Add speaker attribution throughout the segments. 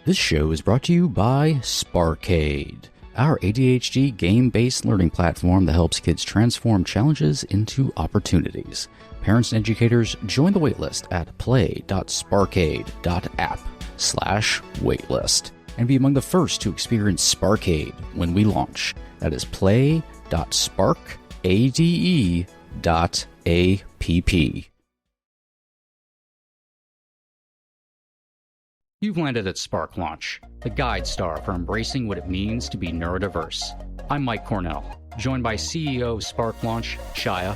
Speaker 1: This show is brought to you by Sparkade, our ADHD game-based learning platform that helps kids transform challenges into opportunities. Parents and educators, join the waitlist at play.sparkade.app/waitlist and be among the first to experience Sparkade when we launch. That is play.sparkade.app. You've landed at Spark Launch, the guide star for embracing what it means to be neurodiverse. I'm Mike Cornell, joined by CEO of Spark Launch, Chaya.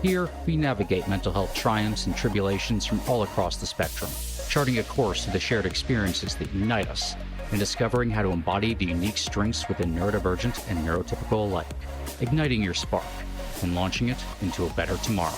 Speaker 1: Here, we navigate mental health triumphs and tribulations from all across the spectrum, charting a course to the shared experiences that unite us, and discovering how to embody the unique strengths within neurodivergent and neurotypical alike, igniting your spark and launching it into a better tomorrow.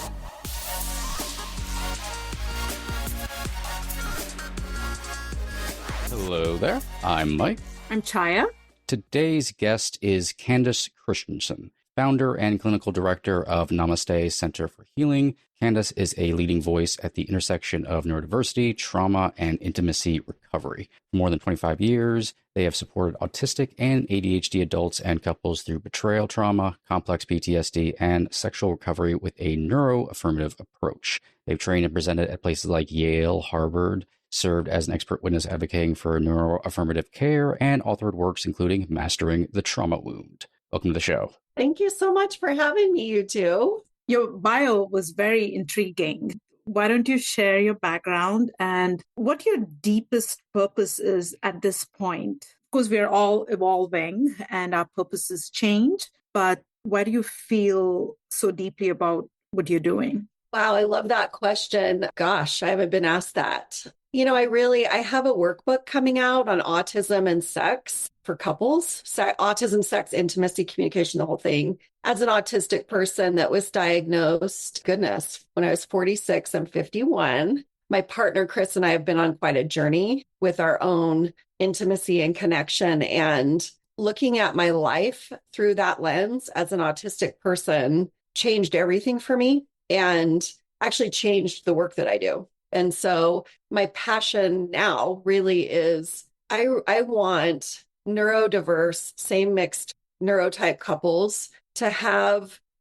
Speaker 1: Hello there, I'm Mike.
Speaker 2: I'm Chaya.
Speaker 1: Today's guest is Candice Christiansen, founder and clinical director of Namaste Center for Healing. Candice is a leading voice at the intersection of neurodiversity, trauma, and intimacy recovery. For more than 25 years, they have supported autistic and ADHD adults and couples through betrayal trauma, complex PTSD, and sexual recovery with a neuroaffirmative approach. They've trained and presented at places like Yale, Harvard, served as an expert witness advocating for neuroaffirmative care, and authored works including Mastering the Trauma Wound. Welcome to the show.
Speaker 3: Thank you so much for having me, you two.
Speaker 2: Your bio was very intriguing. Why don't you share your background and what your deepest purpose is at this point? Of course, we're all evolving and our purposes change, but why do you feel so deeply about what you're doing?
Speaker 3: Wow, I love that question. Gosh, I haven't been asked that. You know, I have a workbook coming out on autism and sex for couples. Autism, sex, intimacy, communication, the whole thing. As an autistic person that was diagnosed, goodness, when I was 46, I'm 51. My partner, Chris, and I have been on quite a journey with our own intimacy and connection. And looking at my life through that lens as an autistic person changed everything for me and actually changed the work that I do. And so my passion now really is I want neurodiverse, same mixed neurotype couples to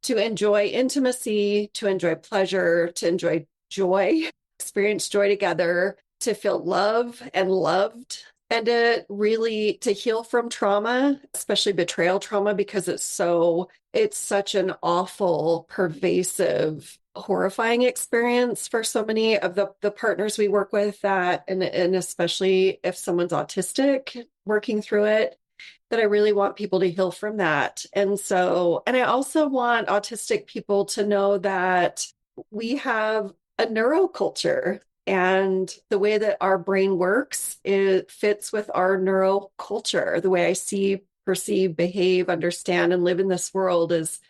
Speaker 3: enjoy intimacy, to enjoy pleasure, to enjoy joy, experience joy together, to feel love and loved, and to heal from trauma, especially betrayal trauma, because it's such an awful, pervasive, horrifying experience for so many of the partners we work with, that, and especially if someone's autistic, working through it, that I really want people to heal from that. And I also want autistic people to know that we have a neuroculture, and the way that our brain works, it fits with our neuroculture. The way I see, perceive, behave, understand, and live in this world is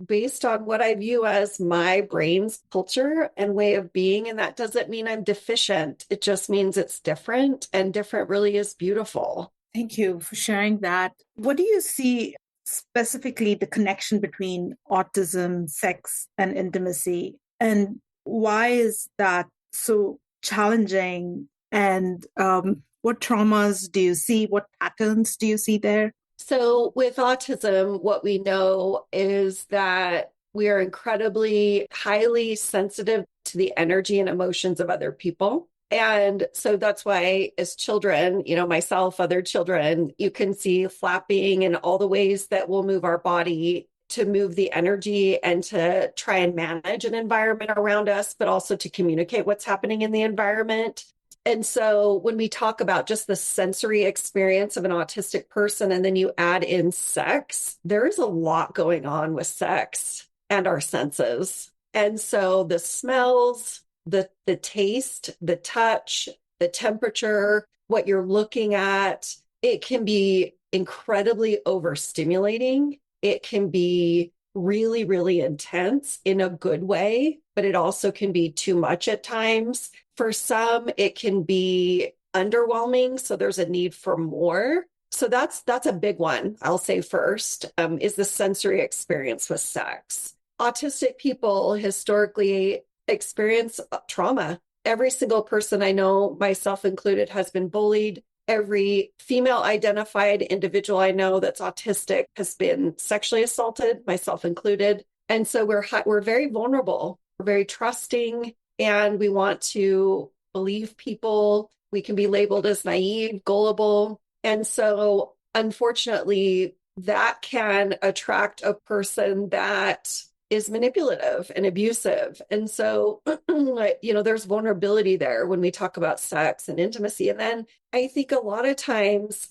Speaker 3: based on what I view as my brain's culture and way of being. And that doesn't mean I'm deficient. It just means it's different, and different really is beautiful.
Speaker 2: Thank you for sharing that. What do you see specifically the connection between autism, sex, and intimacy? And why is that so challenging? And what traumas do you see? What patterns do you see there?
Speaker 3: So with autism, what we know is that we are incredibly highly sensitive to the energy and emotions of other people. And so that's why as children, myself, other children, you can see flapping and all the ways that we'll move our body to move the energy and to try and manage an environment around us, but also to communicate what's happening in the environment. And so when we talk about just the sensory experience of an autistic person, and then you add in sex, there's a lot going on with sex and our senses. And so the smells, the taste, the touch, the temperature, what you're looking at, it can be incredibly overstimulating. It can be really, really intense in a good way, but it also can be too much at times. For some, it can be underwhelming, so there's a need for more. So that's a big one, I'll say first, is the sensory experience with sex. Autistic people historically experience trauma. Every single person I know, myself included, has been bullied, every female identified individual I know that's autistic has been sexually assaulted, myself included. And so we're very vulnerable, we're very trusting, and we want to believe people. We can be labeled as naive, gullible. And so unfortunately, that can attract a person that is manipulative and abusive. And so, there's vulnerability there when we talk about sex and intimacy. And then I think a lot of times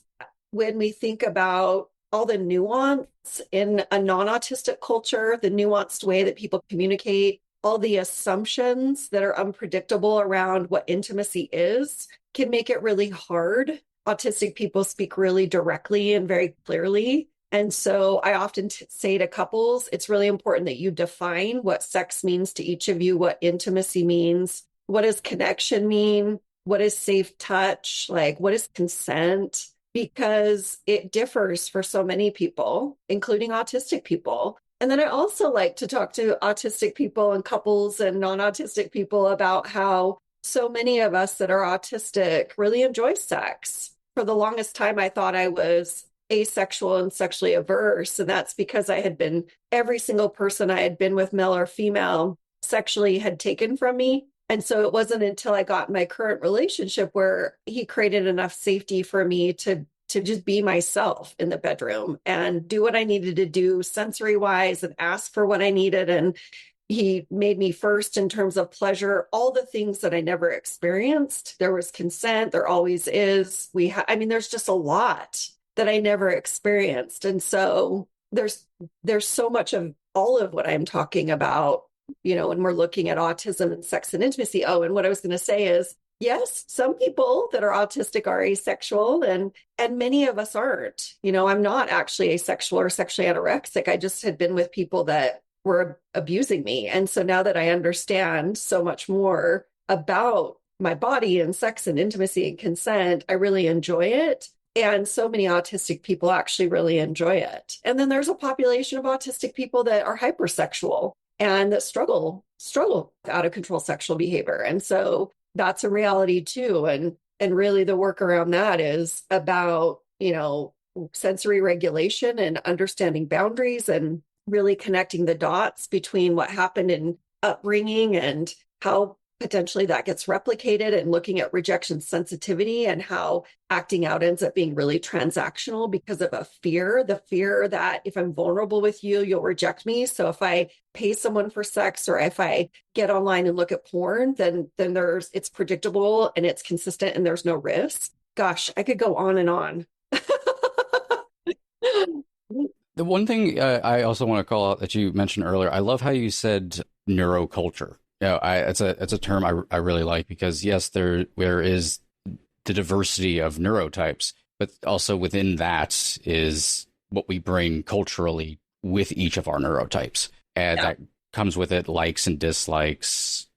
Speaker 3: when we think about all the nuance in a non-autistic culture, the nuanced way that people communicate, all the assumptions that are unpredictable around what intimacy is, can make it really hard. Autistic people speak really directly and very clearly. And so I often say to couples, it's really important that you define what sex means to each of you, what intimacy means, what does connection mean, what is safe touch, like what is consent, because it differs for so many people, including autistic people. And then I also like to talk to autistic people and couples and non-autistic people about how so many of us that are autistic really enjoy sex. For the longest time, I thought I was asexual and sexually averse. And that's because every single person I had been with, male or female, sexually had taken from me. And so it wasn't until I got my current relationship where he created enough safety for me to just be myself in the bedroom and do what I needed to do sensory wise and ask for what I needed. And he made me first in terms of pleasure, all the things that I never experienced. There was consent, there always is. There's just a lot that I never experienced. And so there's so much of all of what I'm talking about, when we're looking at autism and sex and intimacy. Oh, and what I was going to say is, yes, some people that are autistic are asexual, and many of us aren't. I'm not actually asexual or sexually anorexic. I just had been with people that were abusing me. And so now that I understand so much more about my body and sex and intimacy and consent, I really enjoy it. And so many autistic people actually really enjoy it. And then there's a population of autistic people that are hypersexual and that struggle with out of control sexual behavior. And so that's a reality too. And really the work around that is about, sensory regulation and understanding boundaries and really connecting the dots between what happened in upbringing and how potentially that gets replicated, and looking at rejection sensitivity and how acting out ends up being really transactional because of the fear that if I'm vulnerable with you, you'll reject me. So if I pay someone for sex, or if I get online and look at porn, then it's predictable and it's consistent and there's no risk. Gosh, I could go on and on.
Speaker 1: The one thing I also want to call out that you mentioned earlier, I love how you said neuroculture. It's a term I really like, because yes, there is the diversity of neurotypes, but also within that is what we bring culturally with each of our neurotypes, and that comes with it likes and dislikes,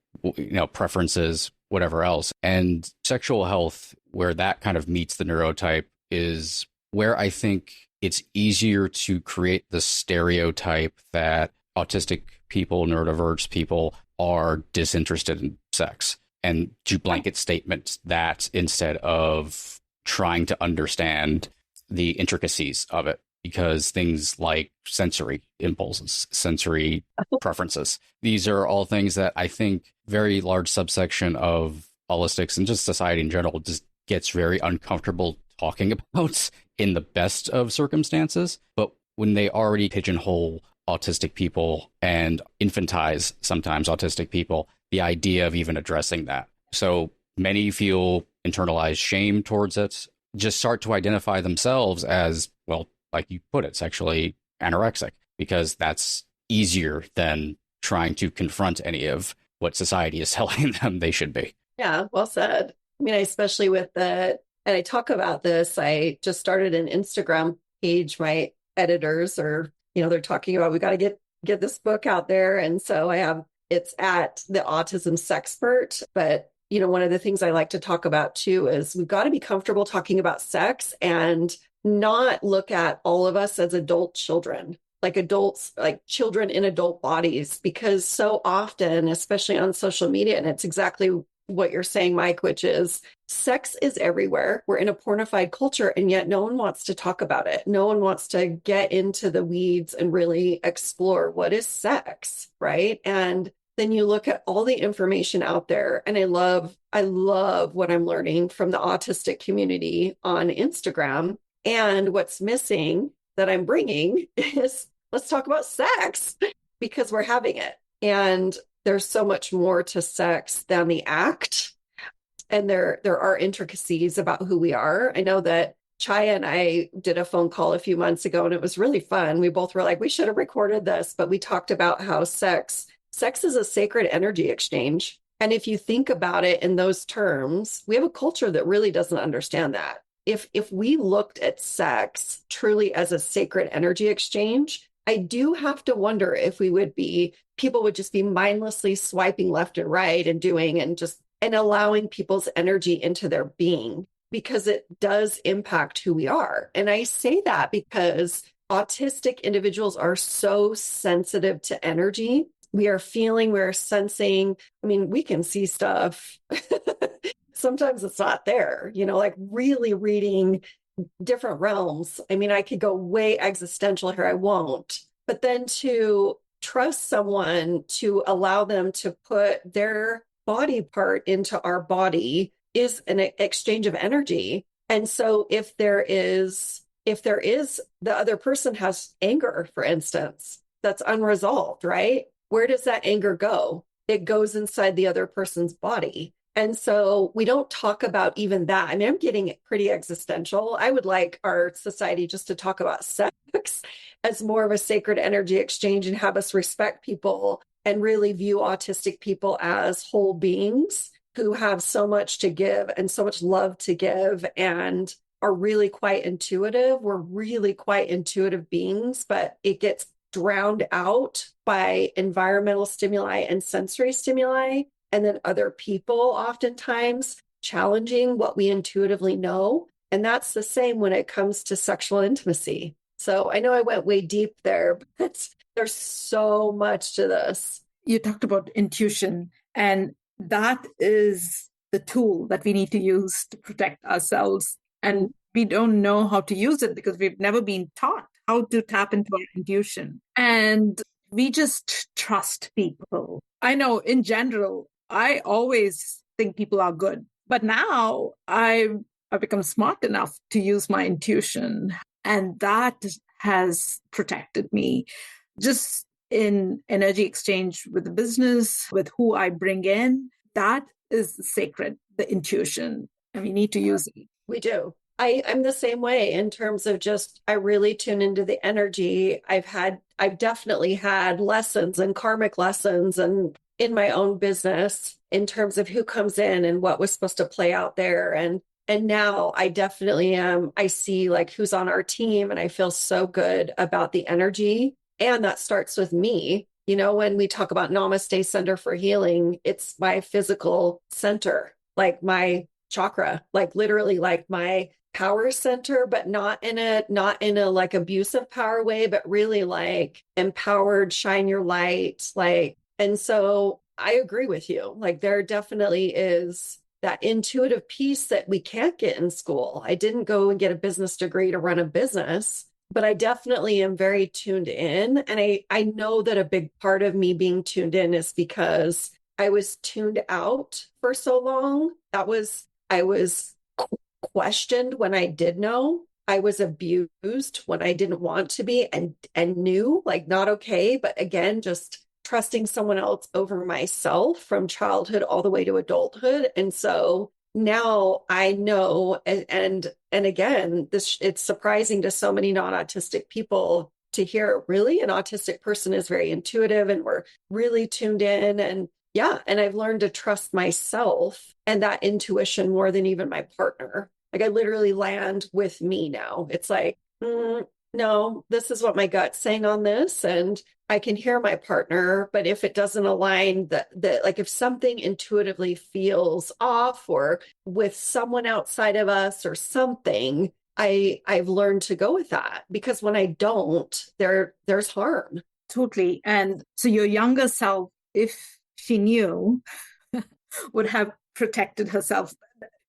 Speaker 1: preferences, whatever else. And sexual health, where that kind of meets the neurotype, is where I think it's easier to create the stereotype that autistic people, neurodiverse people are disinterested in sex, and do blanket statements that instead of trying to understand the intricacies of it, because things like sensory impulses, sensory preferences, these are all things that I think very large subsection of holistics and just society in general just gets very uncomfortable talking about in the best of circumstances. But when they already pigeonhole autistic people and infantilize sometimes autistic people, the idea of even addressing that. So many feel internalized shame towards it, just start to identify themselves as, well, like you put it, sexually anorexic, because that's easier than trying to confront any of what society is telling them they should be.
Speaker 3: Yeah, well said. Especially with and I talk about this, I just started an Instagram page. My editors are, they're talking about, we got to get this book out there. And so it's at the Autism Sexpert. But, one of the things I like to talk about too is we've got to be comfortable talking about sex and not look at all of us as adult children, like adults, like children in adult bodies, because so often, especially on social media, and it's exactly what you're saying, Mike, which is sex is everywhere. We're in a pornified culture, and yet no one wants to talk about it. No one wants to get into the weeds and really explore what is sex, right? And then you look at all the information out there, and I love what I'm learning from the autistic community on Instagram. And what's missing that I'm bringing is let's talk about sex because we're having it. And there's so much more to sex than the act. And there are intricacies about who we are. I know that Chaya and I did a phone call a few months ago, and it was really fun. We both were like, we should have recorded this, but we talked about how sex is a sacred energy exchange. And if you think about it in those terms, we have a culture that really doesn't understand that. If we looked at sex truly as a sacred energy exchange, I do have to wonder if people would just be mindlessly swiping left and right and doing and allowing people's energy into their being, because it does impact who we are. And I say that because autistic individuals are so sensitive to energy. We are feeling, we're sensing. I mean, we can see stuff. Sometimes it's not there, like really reading different realms. I mean, I could go way existential here. I won't. But then to trust someone, to allow them to put their body part into our body is an exchange of energy. And so if there is the other person has anger, for instance, that's unresolved, right? Where does that anger go? It goes inside the other person's body. And so we don't talk about even that. I mean, I'm getting pretty existential. I would like our society just to talk about sex as more of a sacred energy exchange and have us respect people and really view autistic people as whole beings who have so much to give and so much love to give and are really quite intuitive. We're really quite intuitive beings, but it gets drowned out by environmental stimuli and sensory stimuli. And then other people oftentimes challenging what we intuitively know. And that's the same when it comes to sexual intimacy. So I know I went way deep there, but there's so much to this.
Speaker 2: You talked about intuition, and that is the tool that we need to use to protect ourselves. And we don't know how to use it because we've never been taught how to tap into our intuition. And we just trust people. I know in general, I always think people are good, but now I've become smart enough to use my intuition, and that has protected me just in energy exchange with the business, with who I bring in. That is sacred, the intuition, and we need to use it.
Speaker 3: We do. I'm the same way in terms of just, I really tune into the energy. I've definitely had lessons and karmic lessons and in my own business in terms of who comes in and what was supposed to play out there. And now I definitely am. I see like who's on our team and I feel so good about the energy. And that starts with me. When we talk about Namaste Center for Healing, it's my physical center, like my chakra, like literally like my power center, but not in a like abusive power way, but really like empowered, shine your light, like. And so I agree with you. Like there definitely is that intuitive piece that we can't get in school. I didn't go and get a business degree to run a business, but I definitely am very tuned in. And I know that a big part of me being tuned in is because I was tuned out for so long. I was questioned when I did know. I was abused when I didn't want to be and knew like not okay. But again, just trusting someone else over myself from childhood all the way to adulthood. And so now I know, and again, it's surprising to so many non-autistic people to hear really an autistic person is very intuitive and we're really tuned in. And yeah, and I've learned to trust myself and that intuition more than even my partner. Like I literally land with me now. It's like, no, this is what my gut's saying on this. And I can hear my partner, but if it doesn't align, like if something intuitively feels off or with someone outside of us or something, I've learned to go with that because when I don't, there's harm.
Speaker 2: Totally. And so your younger self, if she knew, would have protected herself.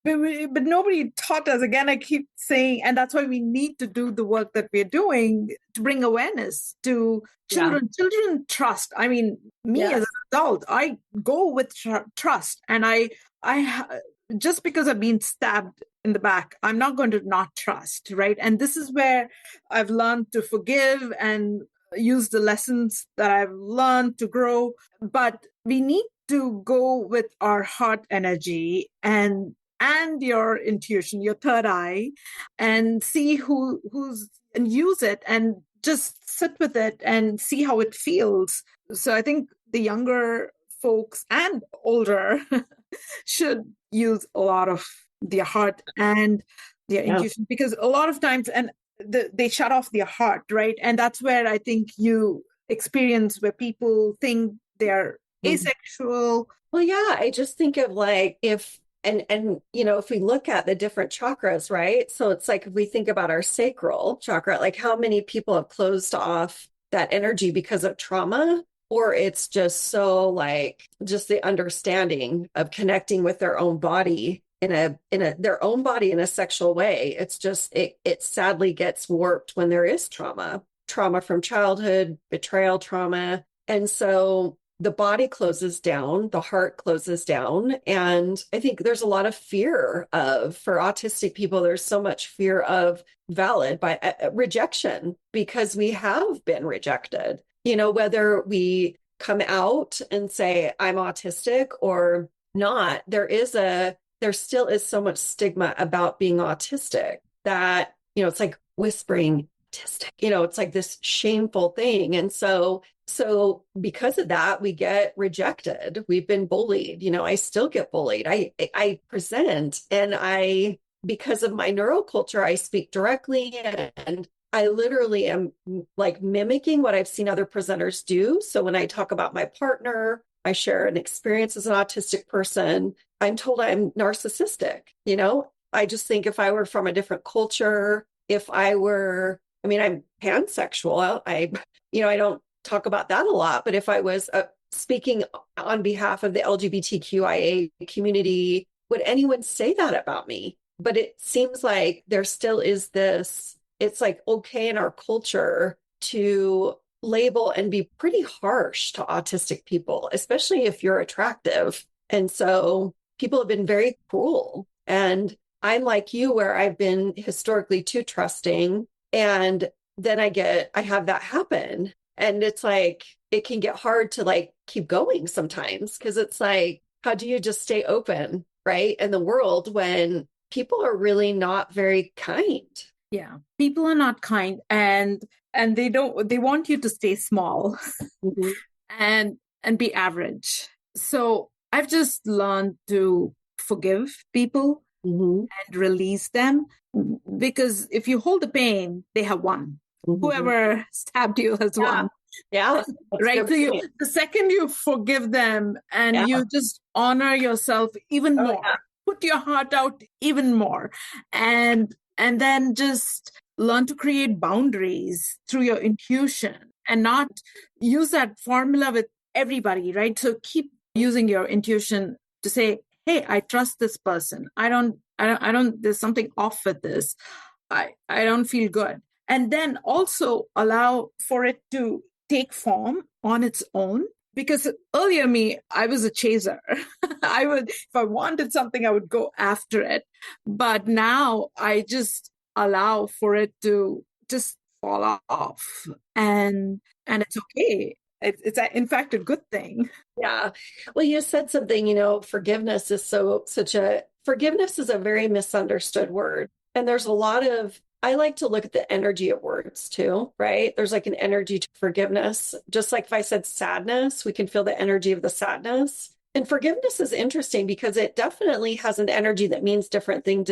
Speaker 2: But nobody taught us. Again, I keep saying, and that's why we need to do the work that we're doing to bring awareness to children. Yeah. Children trust. I mean, me as an adult, I go with trust, and I just because I've been stabbed in the back, I'm not going to not trust, right? And this is where I've learned to forgive and use the lessons that I've learned to grow. But we need to go with our heart energy and your intuition, your third eye, and see who's and use it and just sit with it and see how it feels. So I think the younger folks and older should use a lot of their heart and their intuition, because a lot of times they shut off their heart, right? And that's where I think you experience where people think they're asexual.
Speaker 3: Well, yeah, I just think of like if we look at the different chakras, right? So it's like if we think about our sacral chakra, like how many people have closed off that energy because of trauma, or it's just so like just the understanding of connecting with their own body in their own body in a sexual way. It's just it sadly gets warped when there is trauma from childhood, betrayal trauma. And so the body closes down, the heart closes down. And I think there's a lot of fear for autistic people, there's so much fear of rejection, because we have been rejected, whether we come out and say, I'm autistic or not, there still is so much stigma about being autistic that, it's like whispering autistic, it's like this shameful thing. And so because of that, we get rejected. We've been bullied. I still get bullied. I present, and because of my neuroculture, I speak directly, and I literally am like mimicking what I've seen other presenters do. So when I talk about my partner, I share an experience as an autistic person, I'm told I'm narcissistic. I just think if I were from a different culture, I'm pansexual. I don't talk about that a lot, but if I was speaking on behalf of the LGBTQIA community, would anyone say that about me? But it seems like there still is this, it's like okay in our culture to label and be pretty harsh to autistic people, especially if you're attractive. And so people have been very cruel. And I'm like you, where I've been historically too trusting. And then I have that happen. And it's like, it can get hard to like keep going sometimes, because it's like, how do you just stay open, right? In the world when people are really not very kind.
Speaker 2: Yeah, people are not kind, and they want you to stay small and be average. So I've just learned to forgive people and release them, because if you hold the pain, they have won. Whoever stabbed you has won.
Speaker 3: Yeah.
Speaker 2: Right. So the second you forgive them and you just honor yourself even more, put your heart out even more, and then just learn to create boundaries through your intuition and not use that formula with everybody, right? So keep using your intuition to say, hey, I trust this person. I don't, there's something off with this. I don't feel good. And then also allow for it to take form on its own. Because earlier I was a chaser. If I wanted something, I would go after it. But now I just allow for it to just fall off. And it's okay. It's in fact a good thing.
Speaker 3: Yeah. Well, you said something, forgiveness is forgiveness is a very misunderstood word. And there's a lot of, I like to look at the energy of words too, right? There's like an energy to forgiveness. Just like if I said sadness, we can feel the energy of the sadness. And forgiveness is interesting because it definitely has an energy that means different things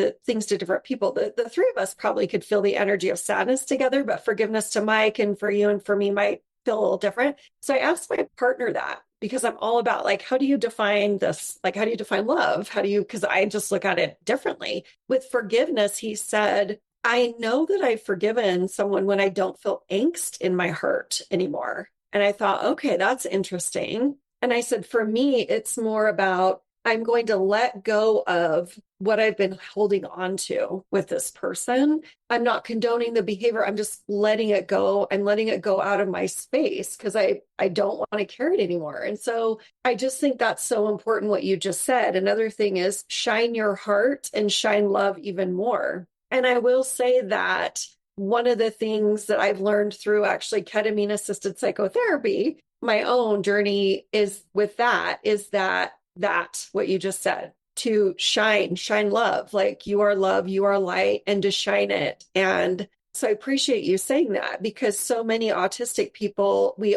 Speaker 3: to different people. The three of us probably could feel the energy of sadness together, but forgiveness to Mike and for you and for me might feel a little different. So I asked my partner that, because I'm all about like, how do you define this? Like, how do you define love? Because I just look at it differently. With forgiveness, he said, I know that I've forgiven someone when I don't feel angst in my heart anymore. And I thought, okay, that's interesting. And I said, for me, it's more about I'm going to let go of what I've been holding on to with this person. I'm not condoning the behavior. I'm just letting it go. I'm letting it go out of my space because I don't want to carry it anymore. And so I just think that's so important what you just said. Another thing is shine your heart and shine love even more. And I will say that one of the things that I've learned through actually ketamine assisted psychotherapy, my own journey is with that, is that what you just said, to shine love, like you are love, you are light, and to shine it. And so I appreciate you saying that, because so many autistic people, we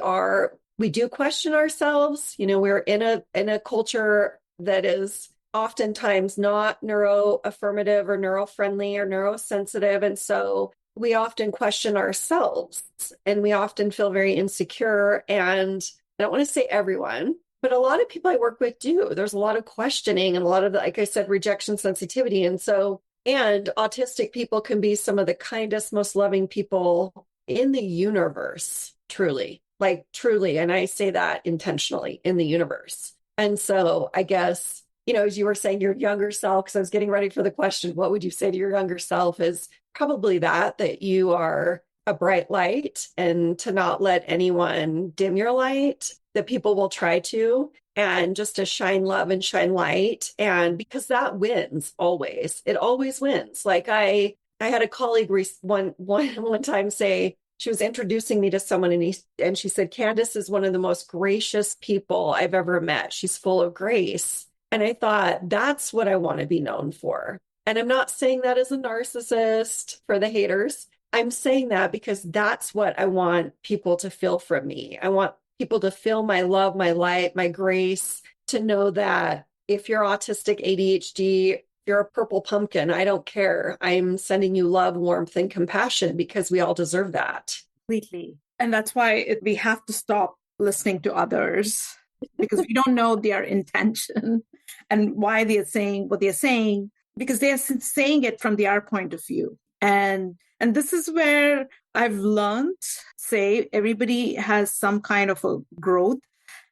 Speaker 3: do question ourselves. You know, we're in a culture that is oftentimes not neuro-affirmative or neuro-friendly or neurosensitive. And so we often question ourselves and we often feel very insecure. And I don't want to say everyone, but a lot of people I work with do. There's a lot of questioning and a lot of, like I said, rejection sensitivity. And autistic people can be some of the kindest, most loving people in the universe, truly, like truly. And I say that intentionally, in the universe. And so I guess, you know, as you were saying, your younger self, because I was getting ready for the question, what would you say to your younger self, is probably that you are a bright light and to not let anyone dim your light, that people will try to, and just to shine love and shine light. And because that wins always, it always wins. Like I had a colleague one time say, she was introducing me to someone and she said, Candice is one of the most gracious people I've ever met. She's full of grace. And I thought, that's what I want to be known for. And I'm not saying that as a narcissist for the haters. I'm saying that because that's what I want people to feel from me. I want people to feel my love, my light, my grace, to know that if you're autistic, ADHD, you're a purple pumpkin, I don't care. I'm sending you love, warmth, and compassion because we all deserve that.
Speaker 2: Completely. And that's why we have to stop listening to others, because we don't know their intention and why they're saying what they're saying, because they're saying it from their point of view. And this is where I've learned, say, everybody has some kind of a growth.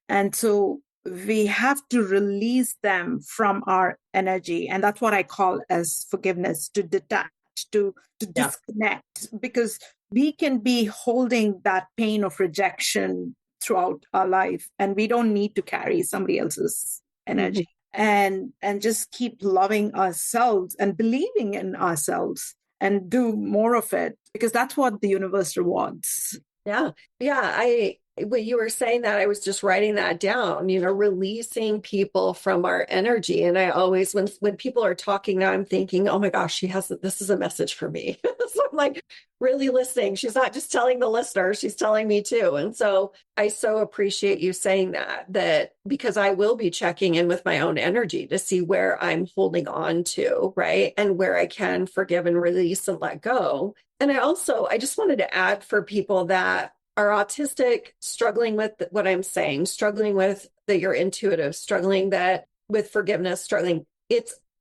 Speaker 2: And so we have to release them from our energy. And that's what I call as forgiveness, to detach, to disconnect, because we can be holding that pain of rejection throughout our life, and we don't need to carry somebody else's energy. And just keep loving ourselves and believing in ourselves and do more of it, because that's what the universe rewards.
Speaker 3: Yeah. When you were saying that, I was just writing that down, you know, releasing people from our energy. And I always, when people are talking now, I'm thinking, oh my gosh, this is a message for me. So I'm like really listening. She's not just telling the listener, she's telling me too. And so I so appreciate you saying that because I will be checking in with my own energy to see where I'm holding on to, right? And where I can forgive and release and let go. And I just wanted to add, for people that are autistic, struggling with what I'm saying, struggling with that you're intuitive, struggling with forgiveness,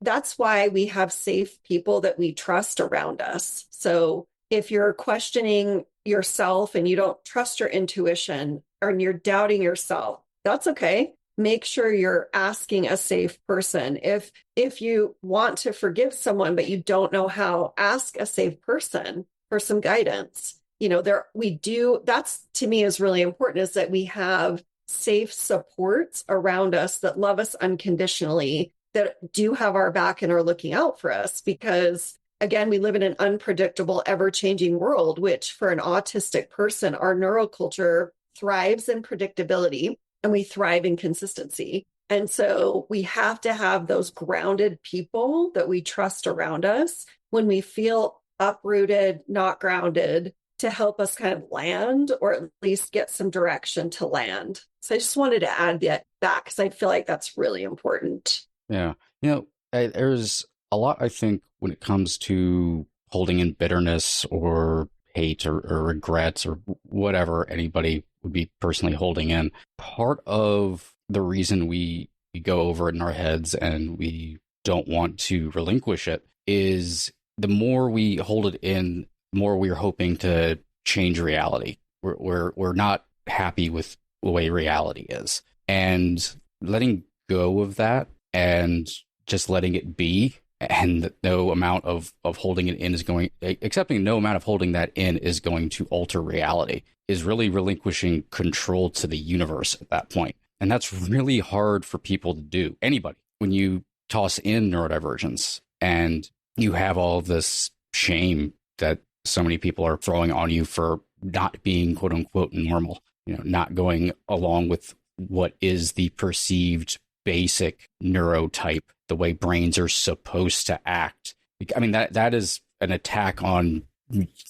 Speaker 3: that's why we have safe people that we trust around us. So if you're questioning yourself and you don't trust your intuition, or you're doubting yourself, that's okay. Make sure you're asking a safe person. If you want to forgive someone, but you don't know how, ask a safe person for some guidance. You know, that's to me is really important, is that we have safe supports around us that love us unconditionally, that do have our back and are looking out for us. Because again, we live in an unpredictable, ever-changing world, which for an autistic person, our neuroculture thrives in predictability and we thrive in consistency. And so we have to have those grounded people that we trust around us when we feel uprooted, not grounded, to help us kind of land, or at least get some direction to land. So I just wanted to add that back, because I feel like that's really important.
Speaker 1: Yeah. You know, there's a lot, I think, when it comes to holding in bitterness or hate or regrets or whatever anybody would be personally holding in. Part of the reason we go over it in our heads and we don't want to relinquish it is the more we hold it in, the more we're hoping to change reality. We're not happy with the way reality is. And letting go of that and just letting it be, and no amount of holding it in is going, accepting no amount of holding that in is going to alter reality, is really relinquishing control to the universe at that point. And that's really hard for people to do. Anybody, when you toss in neurodivergence and you have all of this shame that so many people are throwing on you for not being quote unquote normal, not going along with what is the perceived basic neurotype, the way brains are supposed to act. I mean, that is an attack on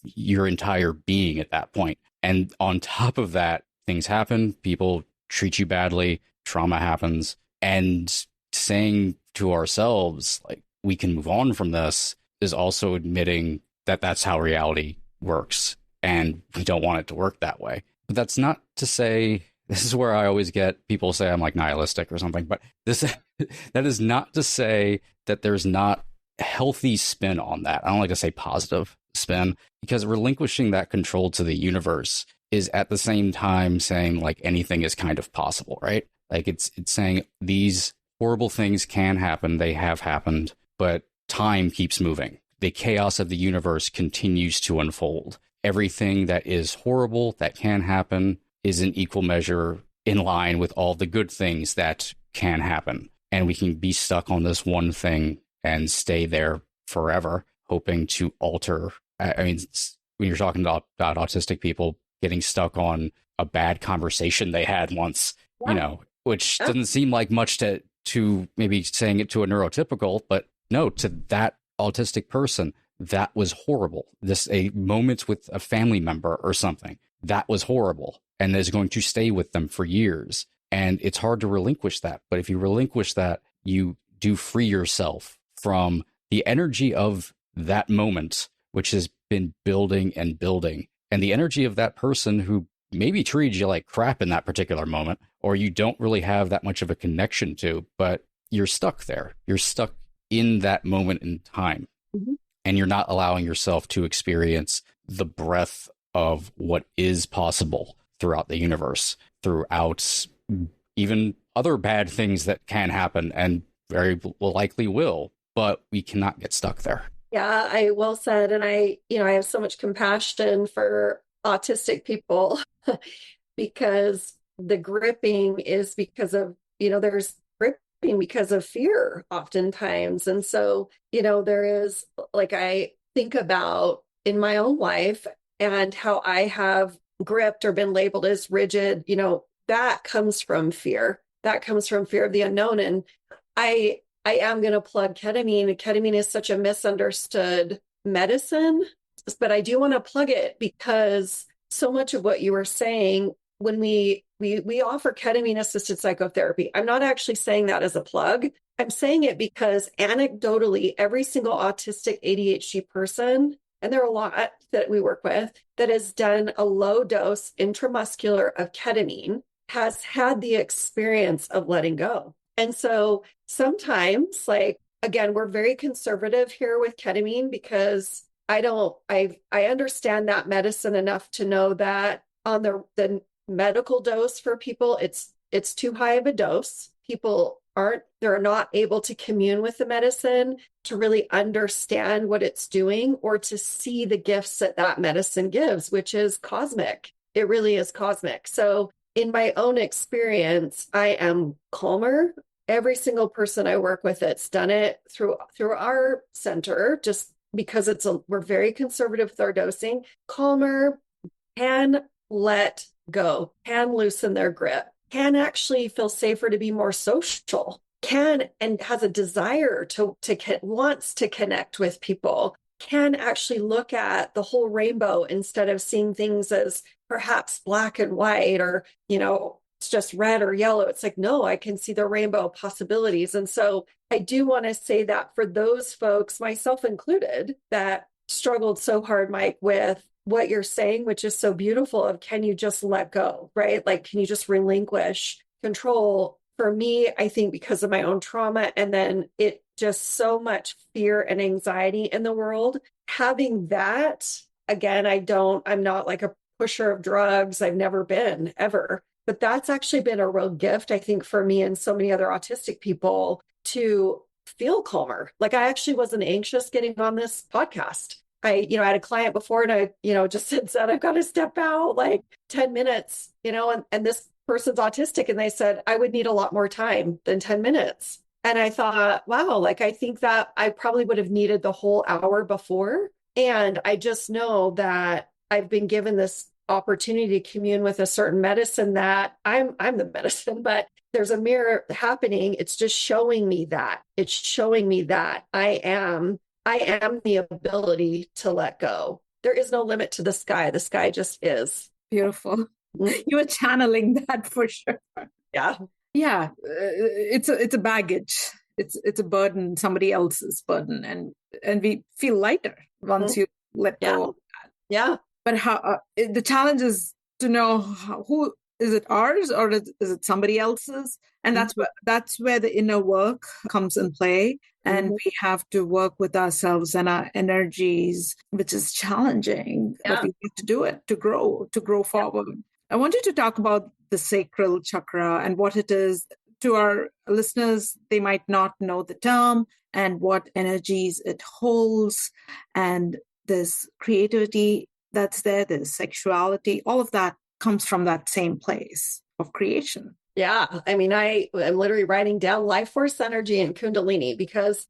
Speaker 1: your entire being at that point. And on top of that, things happen, people treat you badly, trauma happens, and saying to ourselves, like, we can move on from this is also admitting that that's how reality works. And we don't want it to work that way. But that's not to say, this is where I always get people say I'm like nihilistic or something, but that is not to say that there's not a healthy spin on that. I don't like to say positive spin, because relinquishing that control to the universe is at the same time saying like anything is kind of possible, right? Like it's saying these horrible things can happen, they have happened, but time keeps moving. The chaos of the universe continues to unfold. Everything that is horrible that can happen is in equal measure in line with all the good things that can happen. And we can be stuck on this one thing and stay there forever, hoping to alter. I mean, when you're talking about autistic people getting stuck on a bad conversation they had once, which doesn't seem like much to maybe saying it to a neurotypical, but no, to that autistic person, that was horrible. A moment with a family member or something, that was horrible and is going to stay with them for years. And it's hard to relinquish that. But if you relinquish that, you do free yourself from the energy of that moment, which has been building and building, and the energy of that person who maybe treated you like crap in that particular moment, or you don't really have that much of a connection to, but you're stuck there. You're stuck in that moment in time. Mm-hmm. And you're not allowing yourself to experience the breadth of what is possible throughout the universe, throughout even other bad things that can happen and very likely will, but we cannot get stuck there.
Speaker 3: Yeah, I well said. And I have so much compassion for autistic people because the gripping is because of, there's gripping because of fear oftentimes. And so, there is, like, I think about in my own life and how I have gripped or been labeled as rigid, that comes from fear. That comes from fear of the unknown. And I am going to plug ketamine. Ketamine is such a misunderstood medicine, but I do want to plug it because so much of what you were saying, when we offer ketamine assisted psychotherapy, I'm not actually saying that as a plug. I'm saying it because anecdotally, every single autistic ADHD person, and there are a lot that we work with, that has done a low dose intramuscular of ketamine has had the experience of letting go. And so sometimes, like, again, we're very conservative here with ketamine because I understand that medicine enough to know that on the medical dose for people, it's too high of a dose. People they're not able to commune with the medicine to really understand what it's doing or to see the gifts that medicine gives, which is cosmic. It really is cosmic. So in my own experience, I am calmer. Every single person I work with that's done it through our center, just because we're very conservative with our dosing, calmer, can let go, can loosen their grip, can actually feel safer to be more social, can and has a desire to wants to connect with people, can actually look at the whole rainbow instead of seeing things as perhaps black and white or, it's just red or yellow. It's like, no, I can see the rainbow possibilities. And so I do want to say that for those folks, myself included, that struggled so hard, Mike, with what you're saying, which is so beautiful of, can you just let go, right? Like, can you just relinquish control? For me, I think because of my own trauma and then it just so much fear and anxiety in the world, having that, again, I'm not like a pusher of drugs. I've never been ever, but that's actually been a real gift, I think, for me and so many other autistic people, to feel calmer. Like I actually wasn't anxious getting on this podcast. I had a client before and I, just said, I've got to step out like 10 minutes, and this person's autistic. And they said, I would need a lot more time than 10 minutes. And I thought, wow, like I think that I probably would have needed the whole hour before. And I just know that I've been given this opportunity to commune with a certain medicine that I'm the medicine, but there's a mirror happening. It's just showing me that. It's showing me that I am the ability to let go. There is no limit to the sky. The sky just is.
Speaker 2: Beautiful. You were channeling that for sure.
Speaker 3: Yeah.
Speaker 2: Yeah. It's a baggage. It's a burden, somebody else's burden. And we feel lighter once you let go of that.
Speaker 3: Yeah.
Speaker 2: But how the challenge is to know who is it, ours or is it somebody else's? And that's where the inner work comes in play. And we have to work with ourselves and our energies, which is challenging, but we have to do it to grow forward. I want you to talk about the sacral chakra and what it is. To our listeners, they might not know the term and what energies it holds, and this creativity that's there, there's sexuality, all of that comes from that same place of creation.
Speaker 3: Yeah. I mean, I'm literally writing down life force energy and Kundalini because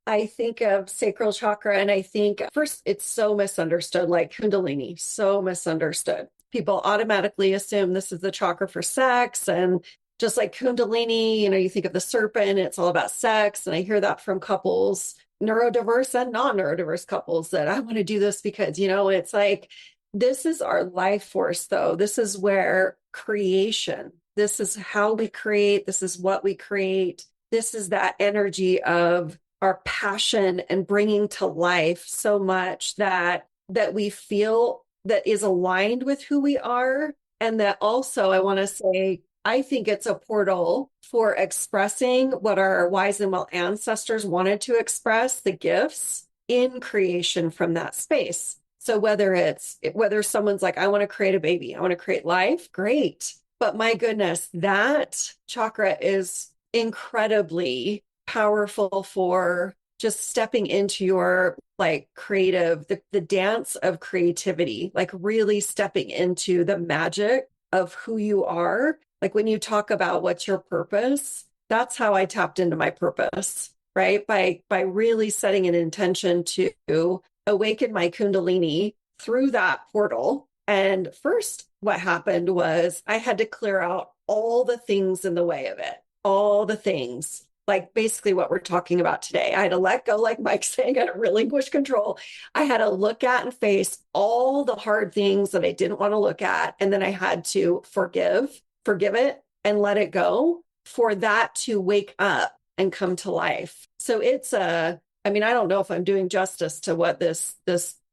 Speaker 3: I think of sacral chakra and I think first it's so misunderstood, like Kundalini, so misunderstood. People automatically assume this is the chakra for sex. And just like Kundalini, you think of the serpent, it's all about sex. And I hear that from couples, neurodiverse and non-neurodiverse couples, that I want to do this because, it's like, this is our life force, though. This is where creation, this is how we create. This is what we create. This is that energy of our passion and bringing to life so much that we feel that is aligned with who we are. And that also, I want to say, I think it's a portal for expressing what our wise and well ancestors wanted to express, the gifts in creation from that space. So whether someone's like, I want to create a baby, I want to create life, great. But my goodness, that chakra is incredibly powerful for just stepping into your like creative, the dance of creativity, like really stepping into the magic of who you are. Like when you talk about what's your purpose, that's how I tapped into my purpose, right? By really setting an intention to awaken my Kundalini through that portal. And first, what happened was I had to clear out all the things in the way of it, all the things, like basically what we're talking about today. I had to let go, like Mike's saying, I had to relinquish control. I had to look at and face all the hard things that I didn't want to look at. And then I had to forgive it and let it go for that to wake up and come to life. So I don't know if I'm doing justice to what this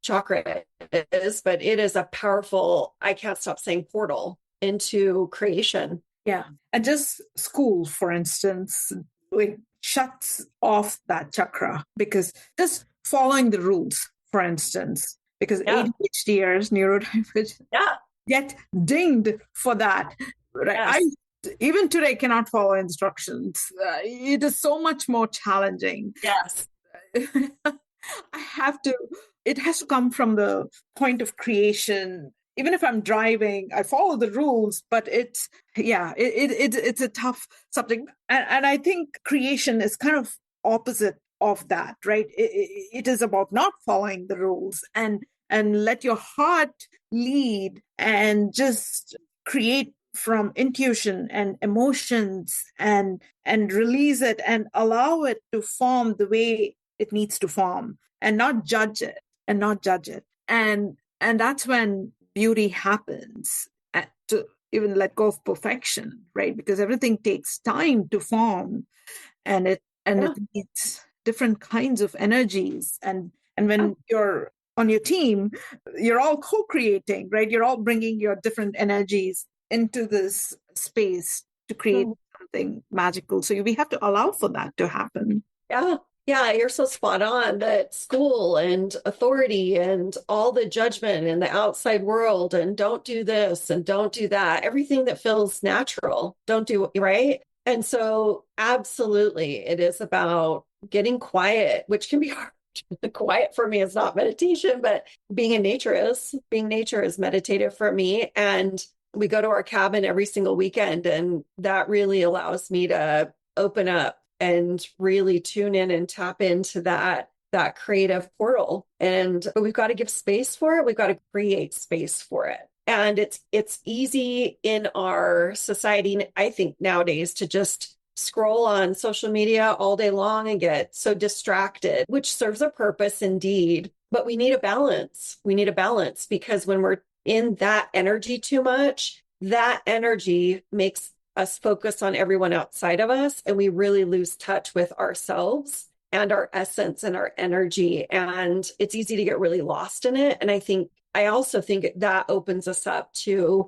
Speaker 3: chakra is, but it is a powerful, I can't stop saying, portal into creation.
Speaker 2: Yeah. And just school, for instance, it shuts off that chakra because just following the rules, for instance, because ADHDers, neurodivergent, get dinged for that. Right?
Speaker 3: Yes.
Speaker 2: I even today cannot follow instructions. It is so much more challenging.
Speaker 3: Yes.
Speaker 2: It has to come from the point of creation. Even if I'm driving, I follow the rules, but it's a tough subject. And I think creation is kind of opposite of that, right? It is about not following the rules and let your heart lead and just create from intuition and emotions and release it and allow it to form the way it needs to form and not judge it. And that's when beauty happens, to even let go of perfection, right? Because everything takes time to form and it needs different kinds of energies. And when you're on your team, you're all co-creating, right? You're all bringing your different energies into this space to create something magical. So we have to allow for that to happen.
Speaker 3: Yeah, you're so spot on that school and authority and all the judgment in the outside world and don't do this and don't do that. Everything that feels natural, don't do, right? And so absolutely, it is about getting quiet, which can be hard. Quiet for me is not meditation, but being in nature is. Being nature is meditative for me. And we go to our cabin every single weekend, and that really allows me to open up and really tune in and tap into that creative portal. But we've got to give space for it. We've got to create space for it. And it's easy in our society, I think, nowadays to just scroll on social media all day long and get so distracted, which serves a purpose indeed. But we need a balance. We need a balance, because when we're in that energy too much, that energy makes us focus on everyone outside of us, and we really lose touch with ourselves and our essence and our energy. And it's easy to get really lost in it. And I also think that opens us up to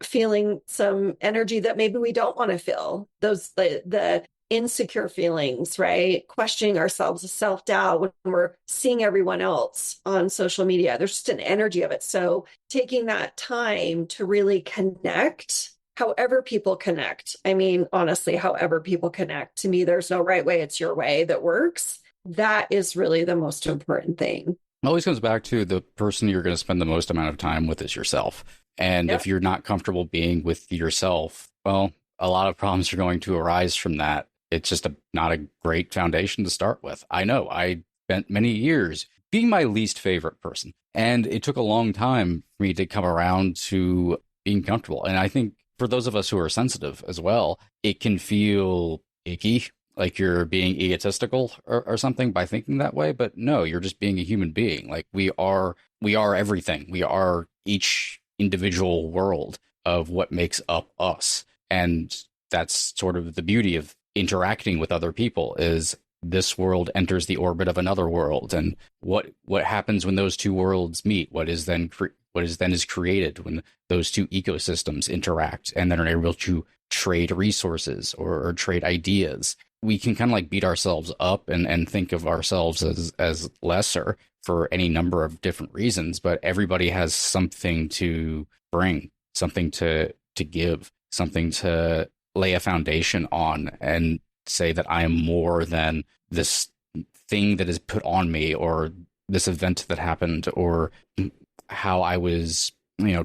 Speaker 3: feeling some energy that maybe we don't want to feel, the insecure feelings, right? Questioning ourselves, self-doubt when we're seeing everyone else on social media. There's just an energy of it. So taking that time to really connect, however people connect. I mean, honestly, however people connect. To me, there's no right way. It's your way that works. That is really the most important thing.
Speaker 1: It always comes back to the person you're going to spend the most amount of time with is yourself. And if you're not comfortable being with yourself, well, a lot of problems are going to arise from that. It's just not a great foundation to start with. I know I spent many years being my least favorite person, and it took a long time for me to come around to being comfortable. And I think for those of us who are sensitive as well, it can feel icky, like you're being egotistical or something by thinking that way. But no, you're just being a human being. Like we are everything. We are each individual world of what makes up us. And that's sort of the beauty of interacting with other people, is this world enters the orbit of another world. And what happens when those two worlds meet? What is then created when those two ecosystems interact and then are able to trade resources or trade ideas. We can kind of like beat ourselves up and think of ourselves as lesser for any number of different reasons, but everybody has something to bring, something to give, something to lay a foundation on and say that I am more than this thing that is put on me, or this event that happened, or how I was,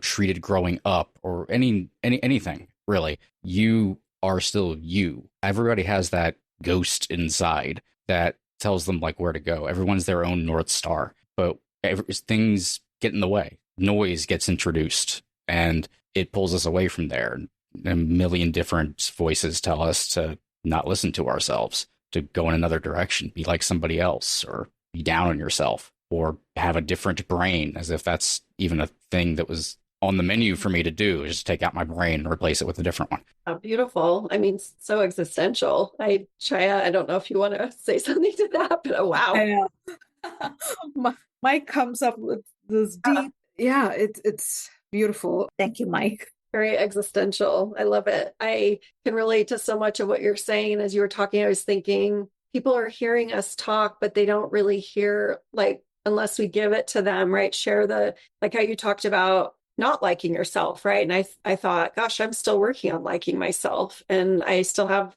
Speaker 1: treated growing up, or anything really. You are still you. Everybody has that ghost inside that tells them like where to go. Everyone's their own North Star, but things get in the way. Noise gets introduced and it pulls us away from there. A million different voices tell us to not listen to ourselves, to go in another direction, be like somebody else, or be down on yourself, or have a different brain, as if that's even a thing that was on the menu for me to do, is just take out my brain and replace it with a different one.
Speaker 3: Oh, beautiful. I mean, so existential. Chaya, I don't know if you want to say something to that, but wow.
Speaker 2: Mike comes up with this deep, it's beautiful. Thank you, Mike.
Speaker 3: Very existential. I love it. I can relate to so much of what you're saying. And as you were talking, I was thinking people are hearing us talk, but they don't really hear, like, unless we give it to them, right? Share like how you talked about not liking yourself, right? And I thought, gosh, I'm still working on liking myself. And I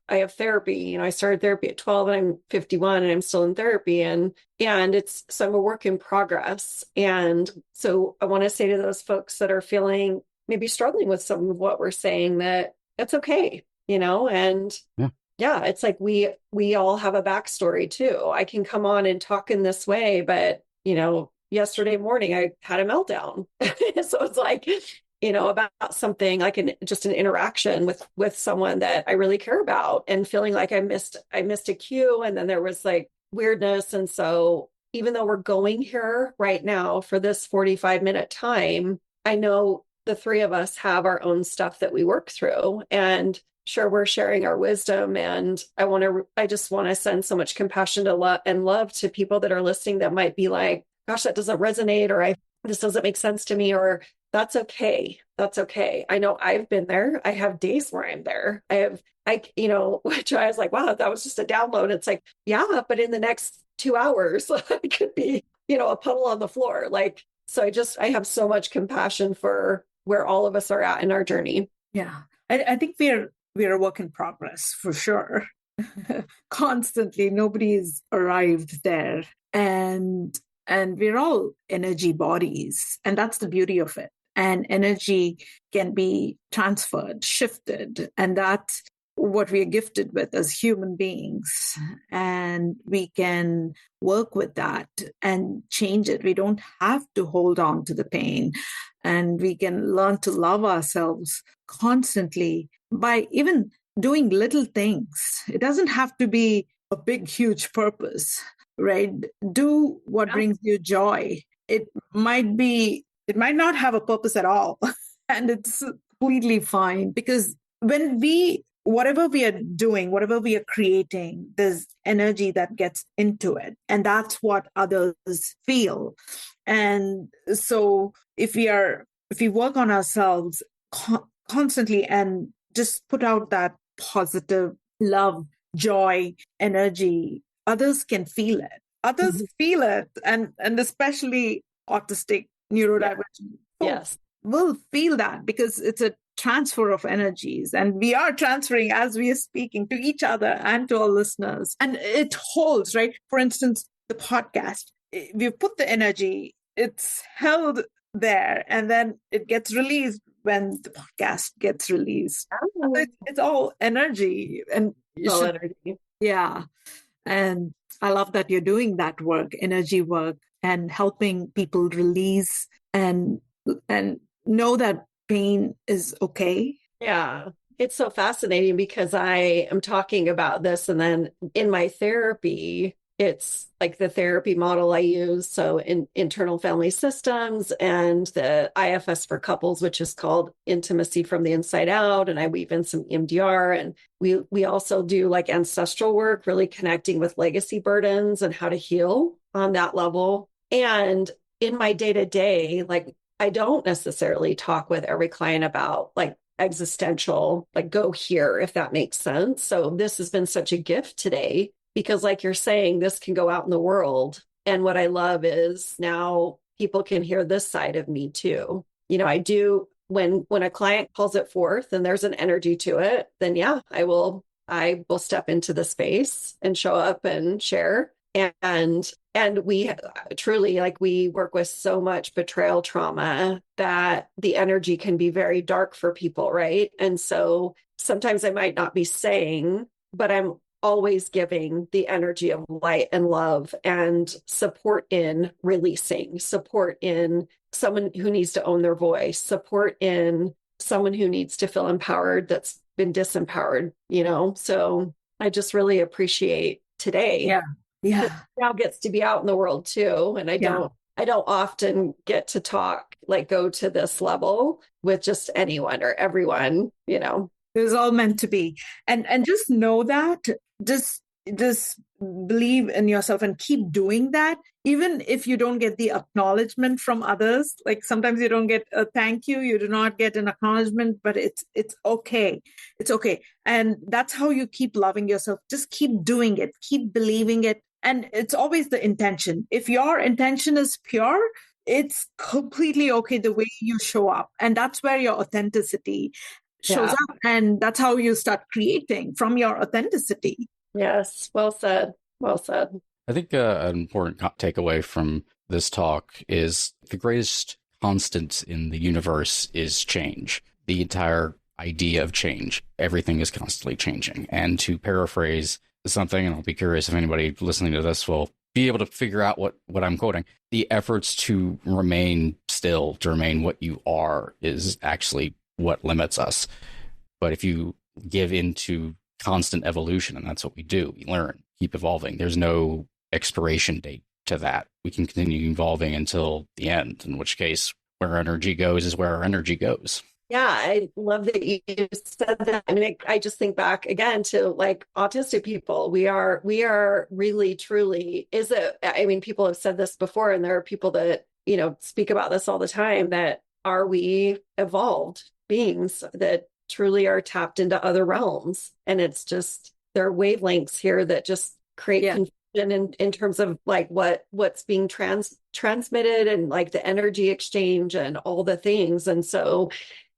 Speaker 3: have therapy. I started therapy at 12 and I'm 51 and I'm still in therapy. And so I'm a work in progress. And so I want to say to those folks that are feeling maybe struggling with some of what we're saying, that it's okay, and it's like we all have a backstory too. I can come on and talk in this way, but yesterday morning I had a meltdown. So it's like, about something like just an interaction with someone that I really care about, and feeling like I missed a cue. And then there was like weirdness. And so even though we're going here right now for this 45-minute time, I know the three of us have our own stuff that we work through, and sure, we're sharing our wisdom. And I just want to send so much compassion and love to people that are listening that might be like, gosh, that doesn't resonate, or this doesn't make sense to me, or that's okay. That's okay. I know I've been there. I have days where I'm there. Which I was like, wow, that was just a download. It's like, yeah, but in the next 2 hours, it could be, a puddle on the floor. Like, so I have so much compassion for where all of us are at in our journey.
Speaker 2: Yeah. I think we're we're a work in progress for sure. Constantly, nobody's arrived there. And we're all energy bodies. And that's the beauty of it. And energy can be transferred, shifted. And that's what we are gifted with as human beings. And we can work with that and change it. We don't have to hold on to the pain. And we can learn to love ourselves constantly by even doing little things. It doesn't have to be a big, huge purpose, right? Do what brings you joy. It might not have a purpose at all. And it's completely fine, because whatever we are doing, whatever we are creating, there's energy that gets into it. And that's what others feel. And so if we work on ourselves constantly and just put out that positive love, joy, energy, others can feel it. Others feel it. And especially autistic, neurodivergent folks will feel that, because it's a transfer of energies, and we are transferring as we are speaking to each other and to our listeners, and it holds, right? For instance, the podcast, we've put the energy, it's held there, and then it gets released when the podcast gets released. It's all energy, and
Speaker 3: energy.
Speaker 2: Yeah. And I love that you're doing that work, energy work, and helping people release and know that pain is okay.
Speaker 3: Yeah. It's so fascinating, because I am talking about this, and then in my therapy, it's like the therapy model I use. So in internal family systems, and the IFS for couples, which is called intimacy from the inside out. And I weave in some EMDR, and we also do like ancestral work, really connecting with legacy burdens and how to heal on that level. And in my day-to-day, like, I don't necessarily talk with every client about like existential, like go here, if that makes sense. So this has been such a gift today, because like you're saying, this can go out in the world. And what I love is now people can hear this side of me too. You know, I do, when a client calls it forth and there's an energy to it, then I will step into the space and show up and share. And we truly, like, we work with so much betrayal trauma that the energy can be very dark for people, right? And so sometimes I might not be saying, but I'm always giving the energy of light and love and support in releasing, support in someone who needs to own their voice, support in someone who needs to feel empowered that's been disempowered, you know? So I just really appreciate today.
Speaker 2: Yeah. Yeah.
Speaker 3: Now gets to be out in the world too. And I don't often get to talk, like go to this level with just anyone or everyone, you know.
Speaker 2: It was all meant to be. And just know that, just believe in yourself and keep doing that. Even if you don't get the acknowledgement from others, like sometimes you don't get a thank you, you do not get an acknowledgement, but it's okay. It's okay. And that's how you keep loving yourself. Just keep doing it, keep believing it. And it's always the intention. If your intention is pure, it's completely okay the way you show up. And that's where your authenticity shows up. And that's how you start creating from your authenticity.
Speaker 3: Yes. Well said. Well said.
Speaker 1: I think an important takeaway from this talk is the greatest constant in the universe is change. The entire idea of change. Everything is constantly changing. And to paraphrase something, and I'll be curious if anybody listening to this will be able to figure out what I'm quoting, the efforts to remain still, to remain what you are, is actually what limits us. But if you give into constant evolution, and that's what we do, we learn, keep evolving. There's no expiration date to that. We can continue evolving until the end, in which case where our energy goes is where our energy goes.
Speaker 3: Yeah, I love that you said that. I mean, I just think back again to like autistic people. We are really, truly, I mean, people have said this before, and there are people that, you know, speak about this all the time, that are we evolved beings that truly are tapped into other realms? And it's just, there are wavelengths here that just create confusion in terms of like what's being transmitted and like the energy exchange and all the things. And so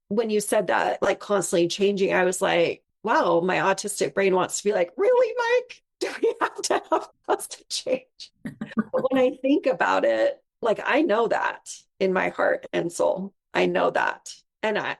Speaker 3: when you said that, like constantly changing, I was like, wow, my autistic brain wants to be like, really, Mike? Do we have to have positive change? But when I think about it, like, I know that in my heart and soul. I know that. And I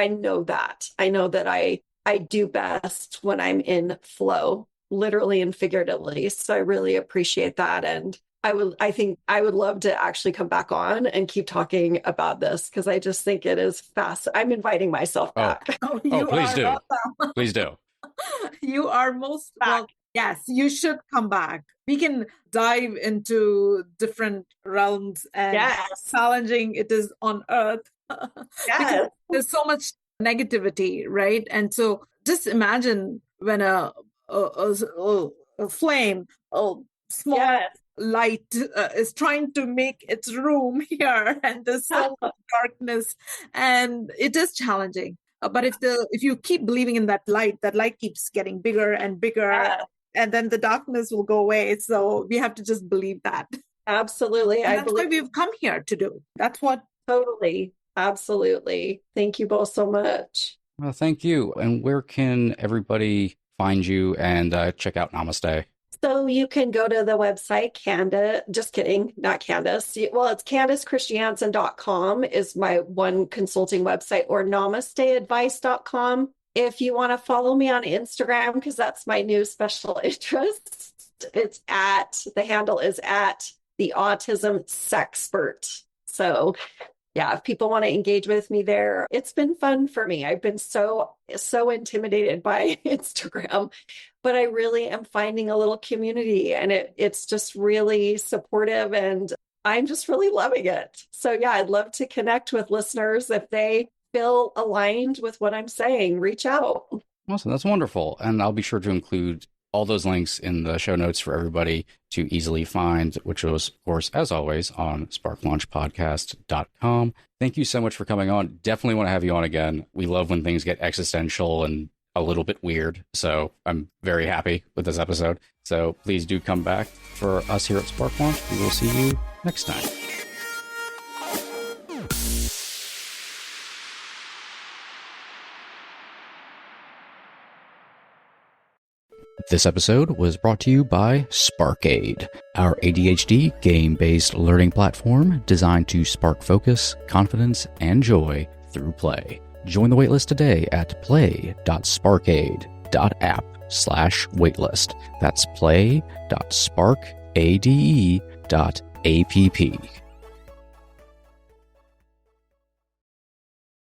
Speaker 3: know that. I know that I do best when I'm in flow, literally and figuratively. So I really appreciate that. And I think I would love to actually come back on and keep talking about this because I just think it is fast. I'm inviting myself back.
Speaker 2: Oh,
Speaker 1: please do. Welcome. Please do.
Speaker 2: You are most welcome. Yes, you should come back. We can dive into different realms and how challenging it is on Earth. Because there's so much negativity, right? And so just imagine when a flame, a small light is trying to make its room here, and there's so much darkness, and it is challenging. But if you keep believing in that light keeps getting bigger and bigger, and then the darkness will go away. So we have to just believe that.
Speaker 3: Absolutely.
Speaker 2: And that's what we've come here to do. That's what.
Speaker 3: Totally. Absolutely. Thank you both so much.
Speaker 1: Well, thank you. And where can everybody find you and check out Namaste?
Speaker 3: So you can go to the website, just kidding, not Candice. Well, it's CandiceChristiansen.com is my one consulting website, or namasteadvice.com. If you want to follow me on Instagram, because that's my new special interest, the handle is at the Autism Sexpert. So yeah, if people want to engage with me there, it's been fun for me. I've been so intimidated by Instagram, but I really am finding a little community, and it's just really supportive, and I'm just really loving it. So yeah, I'd love to connect with listeners. If they feel aligned with what I'm saying, reach out.
Speaker 1: Awesome. That's wonderful. And I'll be sure to include all those links in the show notes for everybody to easily find, which was, of course, as always, on sparklaunchpodcast.com. Thank you so much for coming on. Definitely want to have you on again. We love when things get existential and a little bit weird. So I'm very happy with this episode. So please do come back. For us here at Spark Launch, we will see you next time. This episode was brought to you by Sparkade, our ADHD game-based learning platform designed to spark focus, confidence, and joy through play. Join the waitlist today at play.sparkade.app/waitlist. That's play.sparkade.app.